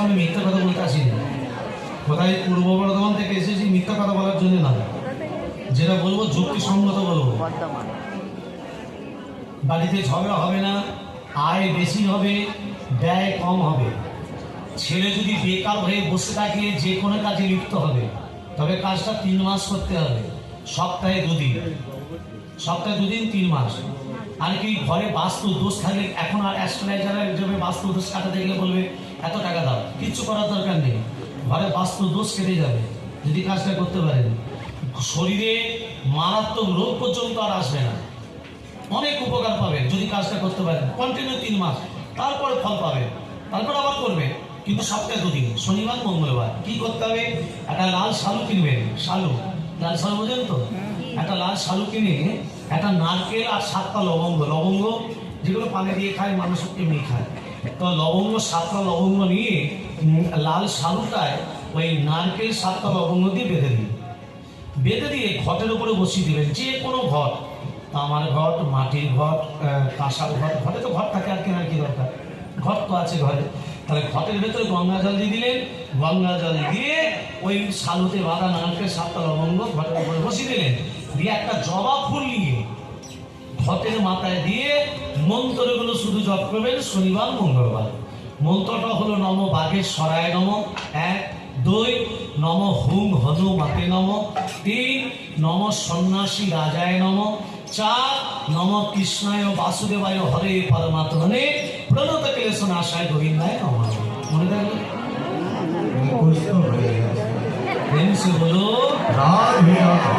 আমি মিথ্যা কথা বলতে আসিনি। কোথায় পূর্ব বর্ধমান থেকে এসেছি মিথ্যা কথা বলার জন্য না, যেটা বলবো যুক্তিসঙ্গত বলবো। বাড়িতে ঝগড়া হবে না, আয় বেশি হবে, ব্যয় কম হবে। ছেলে যদি বেকার হয়ে বসে থাকে যে কোনো কাজে লিপ্ত হবে, তবে কাজটা 3 মাস করতে হবে, সপ্তাহে 2 দিন, সপ্তাহে 2 দিন 3 মাস। আর কি ঘরে বাস্তু দোষ থাকলে এখন আর অ্যাস্ট্রোলজাররা হিসেবে বাস্তু দোষ কাটাতে গেলে বলবে এত টাকা দাও, কিচ্ছু করার দরকার নেই, ঘরে বাস্তু দোষ কেটে যাবে যদি কাজটা করতে পারেন। শরীরে মারাত্মক রোগ পর্যন্ত আর আসবে না, অনেক উপকার পাবেন যদি কাজটা করতে পারেন। কন্টিনিউ 3 মাস, তারপরে ফল পাবেন, তারপর আবার করবে, কিন্তু সপ্তাহে 2 দিন, শনিবার মঙ্গলবার। কি করতে হবে? একটা লাল শালু কিনবেন, শালু, লাল শালু বোঝেন তো? একটা লাল শালু কিনে একটা নারকেল আর 7টা লবঙ্গ, লবঙ্গ যেগুলো পানি দিয়ে খায় মানুষ এমনি খায়, তো লবঙ্গ 7টা লবঙ্গ নিয়ে লাল শালুটায় ওই নারকেল 7টা লবঙ্গ দিয়ে বেঁধে দিন, বেঁধে দিয়ে ঘটের উপরে বসিয়ে দিবেন, যে কোনো ঘট, তামার ঘট, মাটির ঘট, কাঁসার ঘট, ঘটে তো ঘট থাকে আর কেনার কি দরকার, ঘট তো আছে ঘরে। তাহলে ঘটের ভেতরে গঙ্গা জল দিয়ে দিলেন, গঙ্গা জল দিয়ে ওই শালুতে বাঁধা নারকেল 7টা লবঙ্গ ঘটের উপরে বসিয়ে দিলেন, দিয়ে একটা জবা ফুল নিয়ে ঘটের মাথায় দিয়ে মন্ত্রগুলো শুধু জপ করবেন শনিবার মঙ্গলবার। মন্ত্রটা হলো নম বাঘেশ্বরায় নম 1, 2 নম হুং হনুমতে নম, 3 নম সন্ন্যাসী রাজায় নম, 4 নম কৃষ্ণায় বাসুদেবায় হরে পরমাত্মনে প্রণত ক্লেশ নাশায় গোবিন্দায় নমঃ। মনে থাকবে বলো রাধে রাধে।